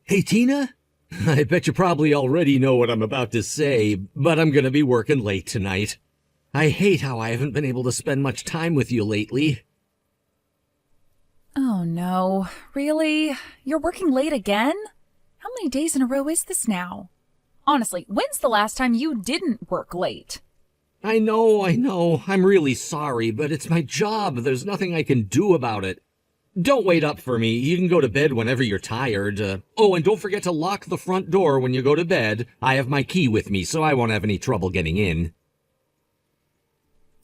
Hey, Tina? I bet you probably already know what I'm about to say, but I'm gonna be working late tonight. I hate how I haven't been able to spend much time with you lately. Oh no, really? You're working late again? How many days in a row is this now? Honestly, when's the last time you didn't work late? I know. I'm really sorry, but it's my job. There's nothing I can do about it. Don't wait up for me. You can go to bed whenever you're tired. Oh, and don't forget to lock the front door when you go to bed. I have my key with me, so I won't have any trouble getting in.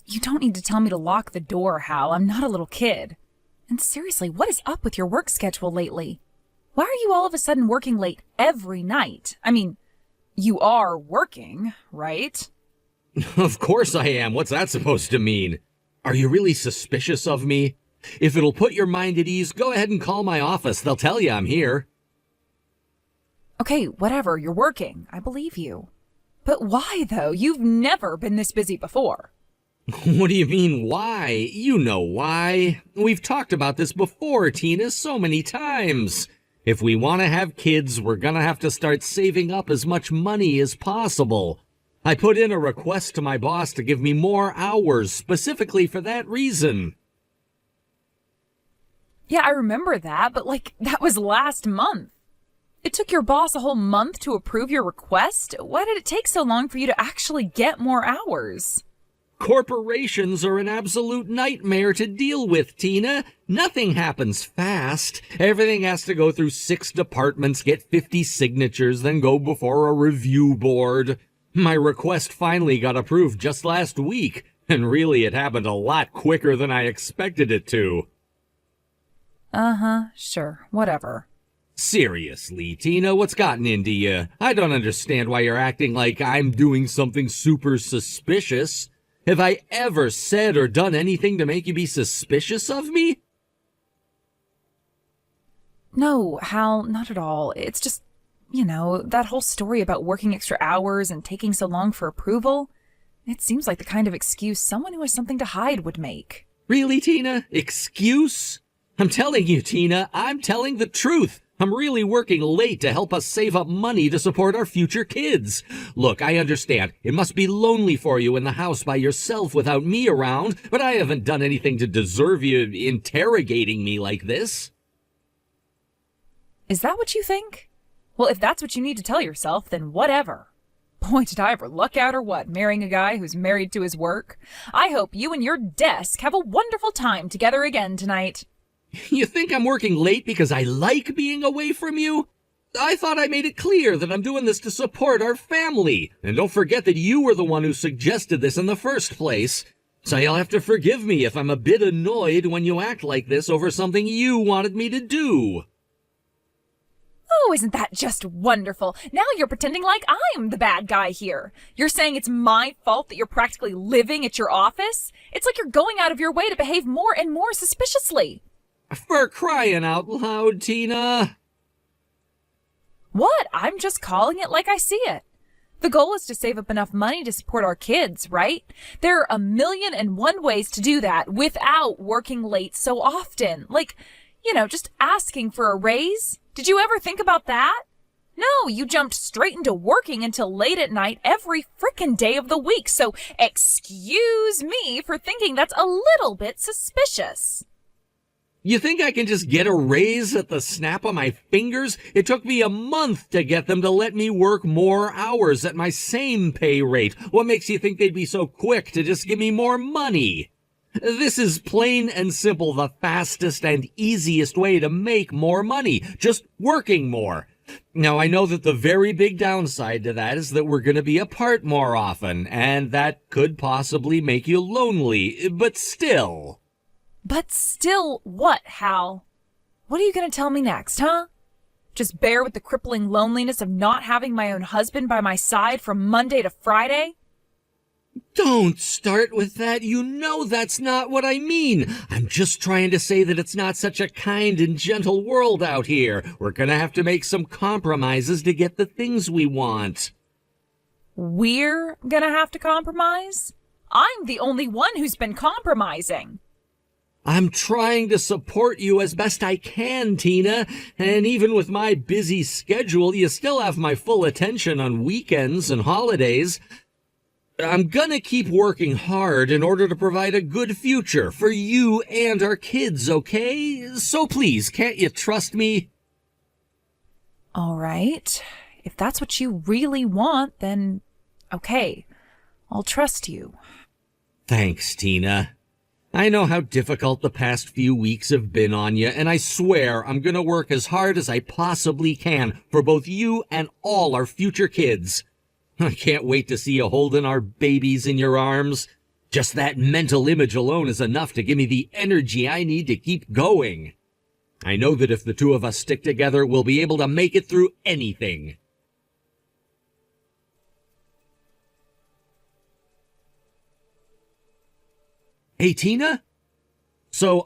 You don't need to tell me to lock the door, Hal. I'm not a little kid. And seriously, what is up with your work schedule lately? Why are you all of a sudden working late every night? I mean, you are working, right? Of course I am. What's that supposed to mean? Are you really suspicious of me? If it'll put your mind at ease, go ahead and call my office. They'll tell you I'm here. Okay, whatever, you're working. I believe you. But why, though? You've never been this busy before. What do you mean, why? You know why. We've talked about this before, Tina, so many times. If we want to have kids, we're gonna have to start saving up as much money as possible. I put in a request to my boss to give me more hours, specifically for that reason. Yeah, I remember that, but that was last month. It took your boss a whole month to approve your request? Why did it take so long for you to actually get more hours? Corporations are an absolute nightmare to deal with, Tina. Nothing happens fast. Everything has to go through 6 departments, get 50 signatures, then go before a review board. My request finally got approved just last week, and really it happened a lot quicker than I expected it to. Sure, whatever. Seriously, Tina, what's gotten into you? I don't understand why you're acting like I'm doing something super suspicious. Have I ever said or done anything to make you be suspicious of me? No, Hal, not at all. It's just, that whole story about working extra hours and taking so long for approval. It seems like the kind of excuse someone who has something to hide would make. Really, Tina? Excuse? I'm telling you, Tina, I'm telling the truth. I'm really working late to help us save up money to support our future kids. Look, I understand. It must be lonely for you in the house by yourself without me around, but I haven't done anything to deserve you interrogating me like this. Is that what you think? Well, if that's what you need to tell yourself, then whatever. Boy, did I ever luck out or what, marrying a guy who's married to his work. I hope you and your desk have a wonderful time together again tonight. You think I'm working late because I like being away from you? I thought I made it clear that I'm doing this to support our family. And don't forget that you were the one who suggested this in the first place. So you'll have to forgive me if I'm a bit annoyed when you act like this over something you wanted me to do. Oh, isn't that just wonderful? Now you're pretending like I'm the bad guy here. You're saying it's my fault that you're practically living at your office? It's like you're going out of your way to behave more and more suspiciously. For crying out loud, Tina. What? I'm just calling it like I see it. The goal is to save up enough money to support our kids, right? There are 1,000,001 ways to do that without working late so often. Just asking for a raise. Did you ever think about that? No, you jumped straight into working until late at night every frickin' day of the week. So excuse me for thinking that's a little bit suspicious. You think I can just get a raise at the snap of my fingers? It took me a month to get them to let me work more hours at my same pay rate. What makes you think they'd be so quick to just give me more money? This is plain and simple the fastest and easiest way to make more money, just working more. Now, I know that the very big downside to that is that we're going to be apart more often, and that could possibly make you lonely, but still... But still what, Hal? What are you going to tell me next, huh? Just bear with the crippling loneliness of not having my own husband by my side from Monday to Friday? Don't start with that. You know that's not what I mean. I'm just trying to say that it's not such a kind and gentle world out here. We're going to have to make some compromises to get the things we want. We're going to have to compromise? I'm the only one who's been compromising. I'm trying to support you as best I can, Tina, and even with my busy schedule, you still have my full attention on weekends and holidays. I'm gonna keep working hard in order to provide a good future for you and our kids, okay? So please, can't you trust me? All right. If that's what you really want, then okay. I'll trust you. Thanks, Tina. I know how difficult the past few weeks have been on you, and I swear I'm gonna work as hard as I possibly can for both you and all our future kids. I can't wait to see you holding our babies in your arms. Just that mental image alone is enough to give me the energy I need to keep going. I know that if the two of us stick together, we'll be able to make it through anything. Hey, Tina? So,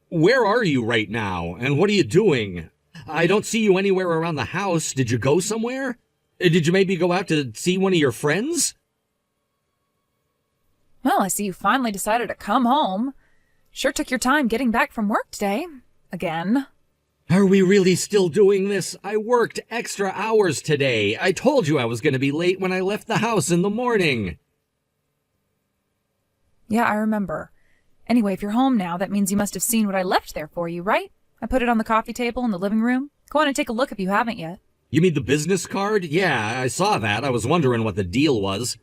where are you right now, and what are you doing? I don't see you anywhere around the house. Did you go somewhere? Did you maybe go out to see one of your friends? Well, I see you finally decided to come home. Sure took your time getting back from work today. Again. Are we really still doing this? I worked extra hours today. I told you I was going to be late when I left the house in the morning. Yeah, I remember. Anyway, if you're home now, that means you must have seen what I left there for you, right? I put it on the coffee table in the living room. Go on and take a look if you haven't yet. You mean the business card? Yeah, I saw that. I was wondering what the deal was.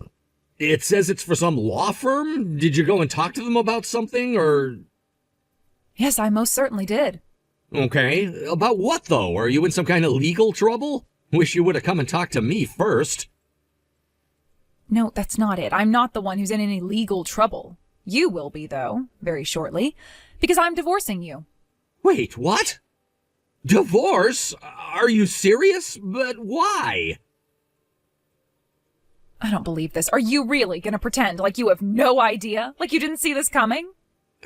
It says it's for some law firm? Did you go and talk to them about something, or...? Yes, I most certainly did. Okay. About what, though? Are you in some kind of legal trouble? Wish you would have come and talked to me first. No, that's not it. I'm not the one who's in any legal trouble. You will be, though, very shortly, because I'm divorcing you. Wait, what? Divorce? Are you serious? But why? I don't believe this. Are you really going to pretend like you have no idea? Like you didn't see this coming?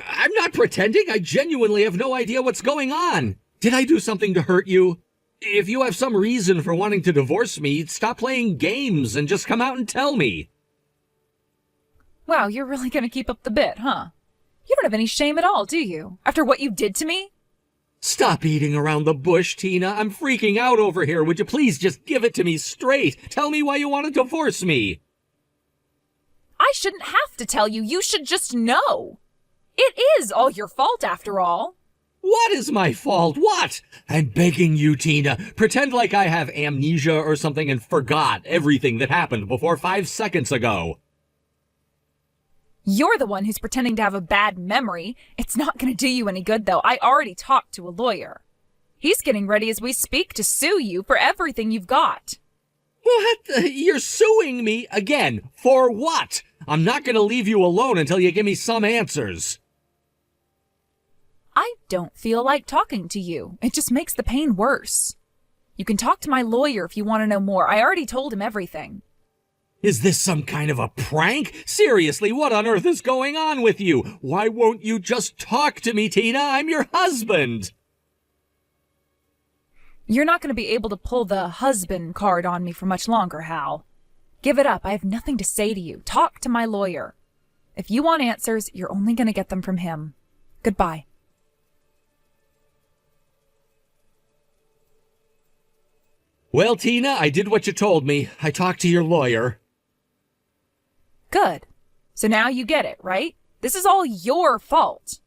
I'm not pretending. I genuinely have no idea what's going on. Did I do something to hurt you? If you have some reason for wanting to divorce me, stop playing games and just come out and tell me. Wow, you're really going to keep up the bit, huh? You don't have any shame at all, do you? After what you did to me? Stop beating around the bush, Tina. I'm freaking out over here. Would you please just give it to me straight? Tell me why you want to divorce me. I shouldn't have to tell you. You should just know. It is all your fault, after all. What is my fault? What? I'm begging you, Tina. Pretend like I have amnesia or something and forgot everything that happened before 5 seconds ago. You're the one who's pretending to have a bad memory. It's not going to do you any good, though. I already talked to a lawyer. He's getting ready as we speak to sue you for everything you've got. What? You're suing me again? For what? I'm not going to leave you alone until you give me some answers. I don't feel like talking to you. It just makes the pain worse. You can talk to my lawyer if you want to know more. I already told him everything. Is this some kind of a prank? Seriously, what on earth is going on with you? Why won't you just talk to me, Tina? I'm your husband. You're not going to be able to pull the husband card on me for much longer, Hal. Give it up. I have nothing to say to you. Talk to my lawyer. If you want answers, you're only going to get them from him. Goodbye. Well, Tina, I did what you told me. I talked to your lawyer. Good. So now you get it, right? This is all your fault.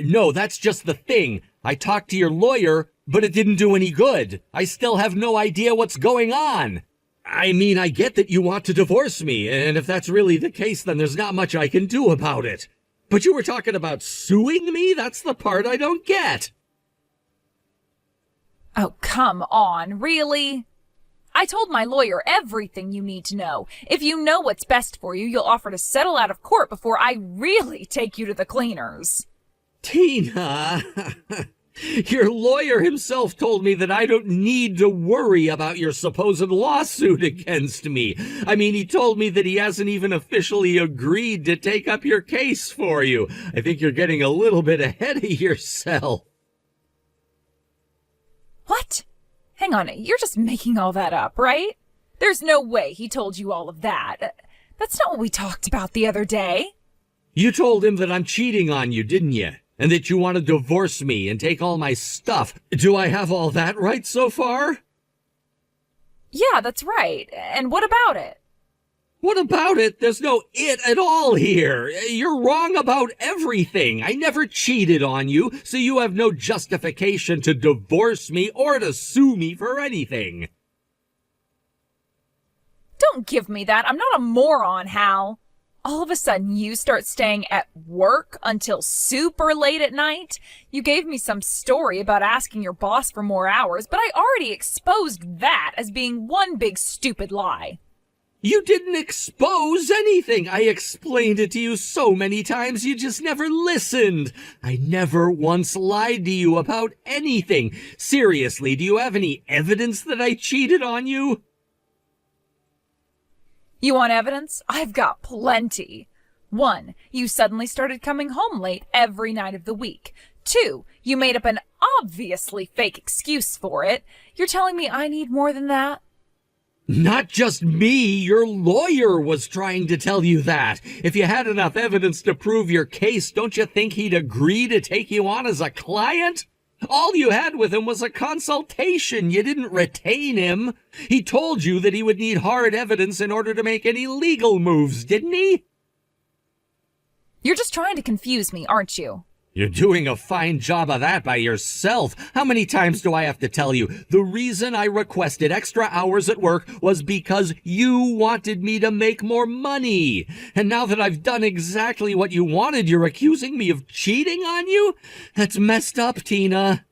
No, that's just the thing. I talked to your lawyer, but it didn't do any good. I still have no idea what's going on. I mean, I get that you want to divorce me, and if that's really the case, then there's not much I can do about it. But you were talking about suing me? That's the part I don't get. Oh, come on, really? I told my lawyer everything you need to know. If you know what's best for you, you'll offer to settle out of court before I really take you to the cleaners. Tina, your lawyer himself told me that I don't need to worry about your supposed lawsuit against me. I mean, he told me that he hasn't even officially agreed to take up your case for you. I think you're getting a little bit ahead of yourself. What? Hang on, you're just making all that up, right? There's no way he told you all of that. That's not what we talked about the other day. You told him that I'm cheating on you, didn't you? And that you want to divorce me and take all my stuff. Do I have all that right so far? Yeah, that's right. And what about it? What about it? There's no it at all here. You're wrong about everything. I never cheated on you, so you have no justification to divorce me or to sue me for anything. Don't give me that. I'm not a moron, Hal. All of a sudden, you start staying at work until super late at night. You gave me some story about asking your boss for more hours, but I already exposed that as being one big stupid lie. You didn't expose anything. I explained it to you so many times, you just never listened. I never once lied to you about anything. Seriously, do you have any evidence that I cheated on you? You want evidence? I've got plenty. 1, you suddenly started coming home late every night of the week. 2, you made up an obviously fake excuse for it. You're telling me I need more than that? Not just me, your lawyer was trying to tell you that. If you had enough evidence to prove your case, don't you think he'd agree to take you on as a client? All you had with him was a consultation. You didn't retain him. He told you that he would need hard evidence in order to make any legal moves, didn't he? You're just trying to confuse me, aren't you? You're doing a fine job of that by yourself. How many times do I have to tell you? The reason I requested extra hours at work was because you wanted me to make more money. And now that I've done exactly what you wanted, you're accusing me of cheating on you? That's messed up, Tina.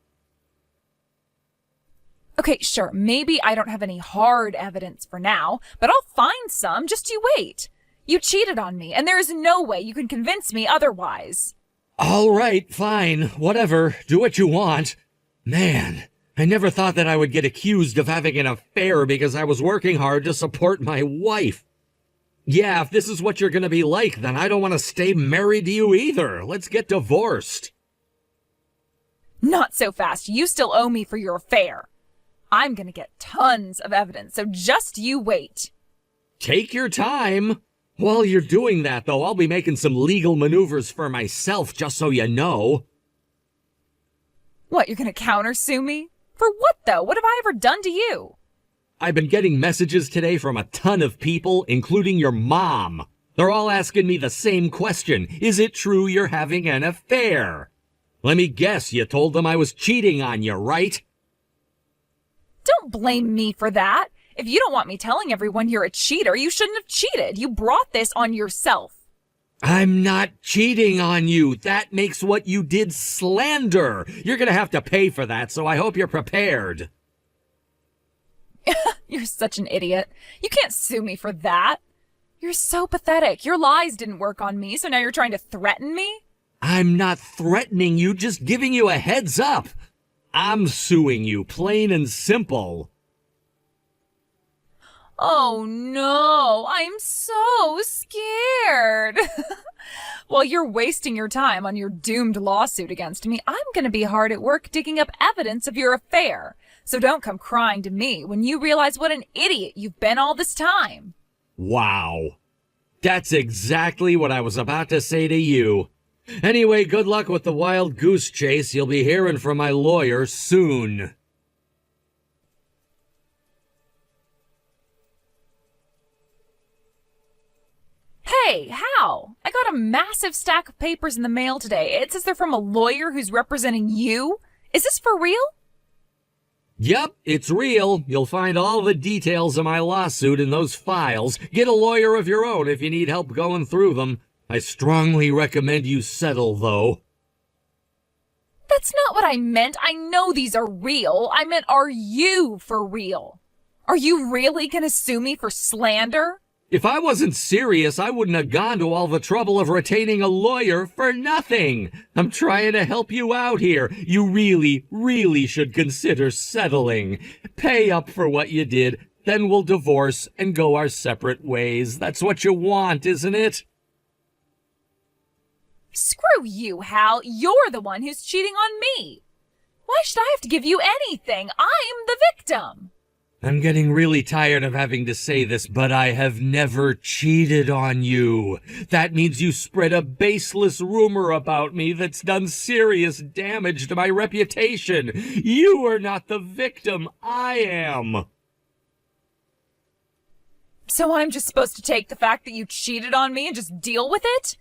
Okay, sure, maybe I don't have any hard evidence for now, but I'll find some. Just you wait. You cheated on me, and there is no way you can convince me otherwise. All right, fine, whatever, do what you want. Man, I never thought that I would get accused of having an affair because I was working hard to support my wife. Yeah, if this is what you're gonna be like, then I don't want to stay married to you either. Let's get divorced. Not so fast. You still owe me for your affair. I'm gonna get tons of evidence, so just you wait. Take your time. While you're doing that, though, I'll be making some legal maneuvers for myself, just so you know. What, you're gonna countersue me? For what, though? What have I ever done to you? I've been getting messages today from a ton of people, including your mom. They're all asking me the same question. Is it true you're having an affair? Let me guess, you told them I was cheating on you, right? Don't blame me for that. If you don't want me telling everyone you're a cheater, you shouldn't have cheated. You brought this on yourself. I'm not cheating on you. That makes what you did slander. You're gonna have to pay for that, so I hope you're prepared. You're such an idiot. You can't sue me for that. You're so pathetic. Your lies didn't work on me, so now you're trying to threaten me? I'm not threatening you, just giving you a heads up. I'm suing you, plain and simple. Oh no, I'm so scared. While you're wasting your time on your doomed lawsuit against me, I'm gonna be hard at work digging up evidence of your affair. So don't come crying to me when you realize what an idiot you've been all this time. Wow. That's exactly what I was about to say to you. Anyway, good luck with the wild goose chase. You'll be hearing from my lawyer soon. Hey, Hal, I got a massive stack of papers in the mail today. It says they're from a lawyer who's representing you. Is this for real? Yep, it's real. You'll find all the details of my lawsuit in those files. Get a lawyer of your own if you need help going through them. I strongly recommend you settle, though. That's not what I meant. I know these are real. I meant, are you for real? Are you really gonna sue me for slander? If I wasn't serious, I wouldn't have gone to all the trouble of retaining a lawyer for nothing. I'm trying to help you out here. You really should consider settling. Pay up for what you did, then we'll divorce and go our separate ways. That's what you want, isn't it? Screw you, Hal. You're the one who's cheating on me. Why should I have to give you anything? I'm the victim. I'm getting really tired of having to say this, but I have never cheated on you. That means you spread a baseless rumor about me that's done serious damage to my reputation. You are not the victim. I am. So I'm just supposed to take the fact that you cheated on me and just deal with it?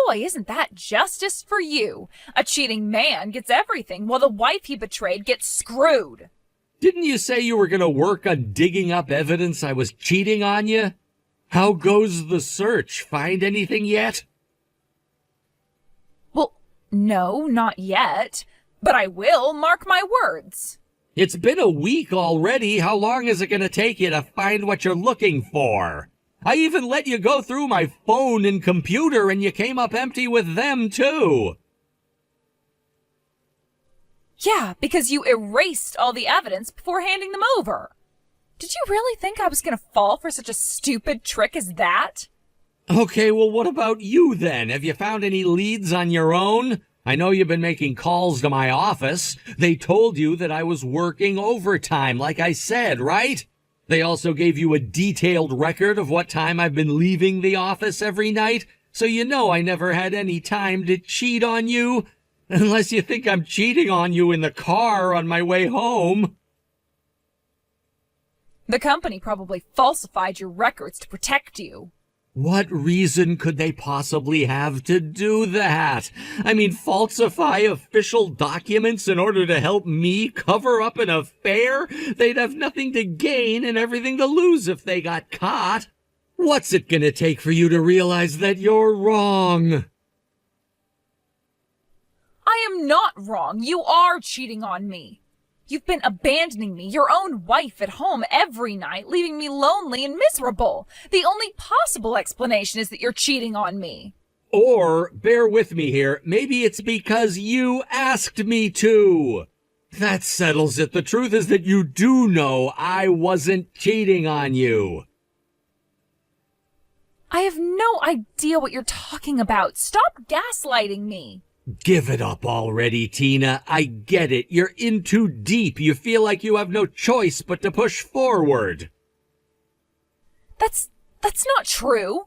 Boy, isn't that justice for you? A cheating man gets everything, while the wife he betrayed gets screwed. Didn't you say you were going to work on digging up evidence I was cheating on you? How goes the search? Find anything yet? Well, no, not yet. But I will, mark my words. It's been a week already. How long is it going to take you to find what you're looking for? I even let you go through my phone and computer, and you came up empty with them, too. Yeah, because you erased all the evidence before handing them over. Did you really think I was going to fall for such a stupid trick as that? Okay, well, what about you then? Have you found any leads on your own? I know you've been making calls to my office. They told you that I was working overtime, like I said, right? They also gave you a detailed record of what time I've been leaving the office every night, so you know I never had any time to cheat on you. Unless you think I'm cheating on you in the car on my way home. The company probably falsified your records to protect you. What reason could they possibly have to do that? I mean, falsify official documents in order to help me cover up an affair? They'd have nothing to gain and everything to lose if they got caught. What's it gonna take for you to realize that you're wrong? I am not wrong. You are cheating on me. You've been abandoning me, your own wife, at home every night, leaving me lonely and miserable. The only possible explanation is that you're cheating on me. Or, bear with me here, maybe it's because you asked me to. That settles it. The truth is that you do know I wasn't cheating on you. I have no idea what you're talking about. Stop gaslighting me. Give it up already, Tina. I get it. You're in too deep. You feel like you have no choice but to push forward. That's not true.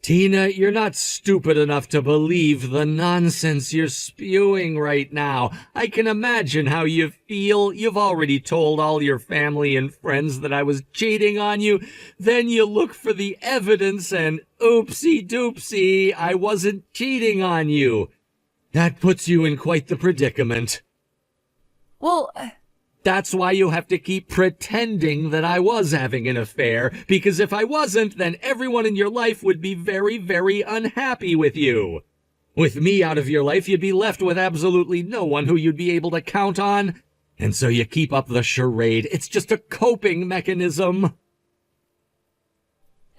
Tina, you're not stupid enough to believe the nonsense you're spewing right now. I can imagine how you feel. You've already told all your family and friends that I was cheating on you. Then you look for the evidence and oopsie doopsie, I wasn't cheating on you. That puts you in quite the predicament. Well, That's why you have to keep pretending that I was having an affair, because if I wasn't, then everyone in your life would be very, very unhappy with you. With me out of your life, you'd be left with absolutely no one who you'd be able to count on. And so you keep up the charade. It's just a coping mechanism.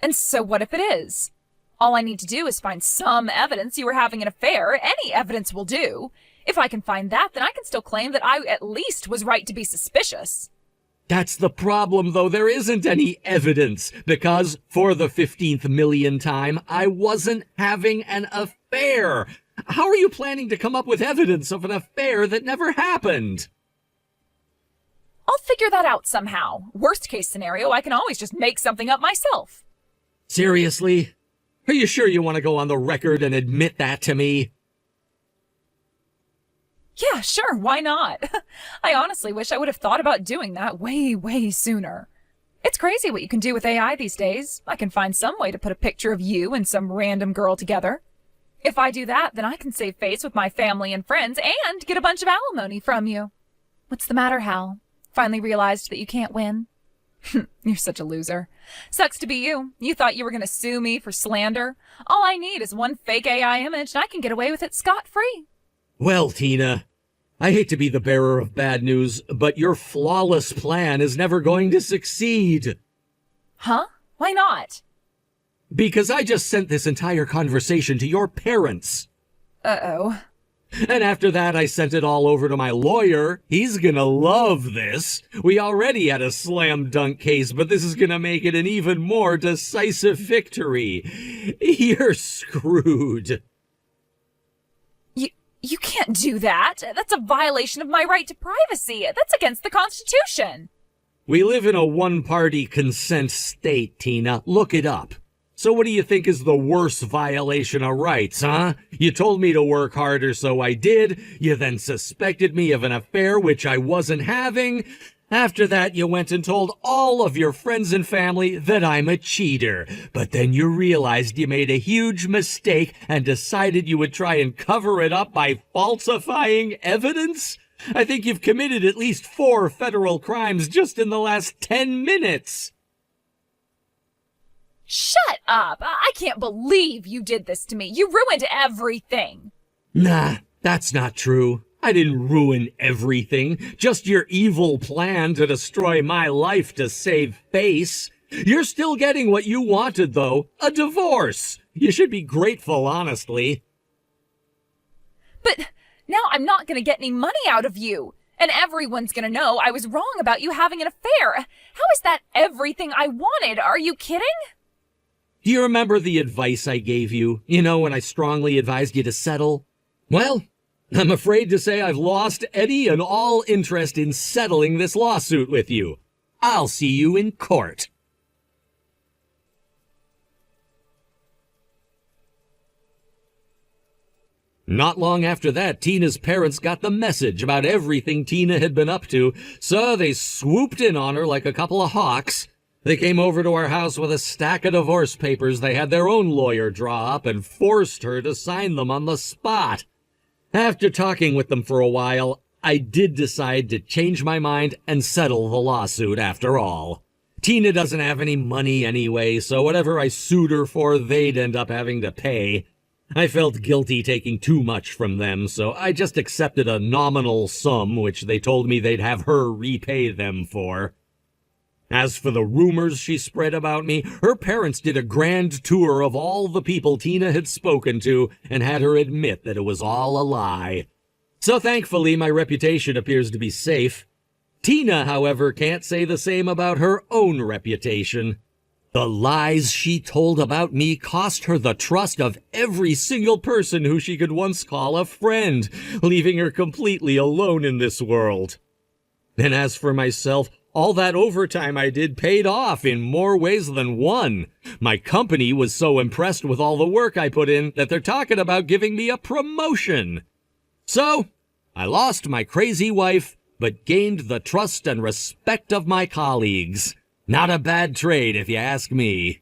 and so what if it is? All I need to do is find some evidence you were having an affair. Any evidence will do. If I can find that, then I can still claim that I at least was right to be suspicious. That's the problem, though. There isn't any evidence, because, for the 15th million time, I wasn't having an affair. How are you planning to come up with evidence of an affair that never happened? I'll figure that out somehow. Worst case scenario, I can always just make something up myself. Seriously? Are you sure you want to go on the record and admit that to me? Yeah, sure, why not? I honestly wish I would have thought about doing that way, way sooner. It's crazy what you can do with AI these days. I can find some way to put a picture of you and some random girl together. If I do that, then I can save face with my family and friends and get a bunch of alimony from you. What's the matter, Hal? Finally realized that you can't win? You're such a loser. Sucks to be you. You thought you were going to sue me for slander. All I need is one fake AI image and I can get away with it scot-free. Well, Tina, I hate to be the bearer of bad news, but your flawless plan is never going to succeed. Huh? Why not? Because I just sent this entire conversation to your parents. Uh-oh. And after that, I sent it all over to my lawyer. He's gonna love this. We already had a slam dunk case, but this is gonna make it an even more decisive victory. You're screwed. You can't do that. That's a violation of my right to privacy. That's against the Constitution. We live in a one-party consent state, Tina. Look it up. So what do you think is the worst violation of rights, huh? You told me to work harder, so I did. You then suspected me of an affair which I wasn't having. After that, you went and told all of your friends and family that I'm a cheater. But then you realized you made a huge mistake and decided you would try and cover it up by falsifying evidence? I think you've committed at least 4 federal crimes just in the last 10 minutes. Shut up! I can't believe you did this to me. You ruined everything. Nah, that's not true. I didn't ruin everything. Just your evil plan to destroy my life to save face. You're still getting what you wanted, though. A divorce. You should be grateful, honestly. But now I'm not going to get any money out of you. And everyone's going to know I was wrong about you having an affair. How is that everything I wanted? Are you kidding? Do you remember the advice I gave you? You know, when I strongly advised you to settle? Well, I'm afraid to say I've lost any and all interest in settling this lawsuit with you. I'll see you in court. Not long after that, Tina's parents got the message about everything Tina had been up to, so they swooped in on her like a couple of hawks. They came over to our house with a stack of divorce papers they had their own lawyer draw up and forced her to sign them on the spot. After talking with them for a while, I did decide to change my mind and settle the lawsuit after all. Tina doesn't have any money anyway, so whatever I sued her for, they'd end up having to pay. I felt guilty taking too much from them, so I just accepted a nominal sum, which they told me they'd have her repay them for. As for the rumors she spread about me, her parents did a grand tour of all the people Tina had spoken to and had her admit that it was all a lie. So thankfully, my reputation appears to be safe. Tina, however, can't say the same about her own reputation. The lies she told about me cost her the trust of every single person who she could once call a friend, leaving her completely alone in this world. And as for myself, all that overtime I did paid off in more ways than one. My company was so impressed with all the work I put in that they're talking about giving me a promotion. So, I lost my crazy wife, but gained the trust and respect of my colleagues. Not a bad trade, if you ask me.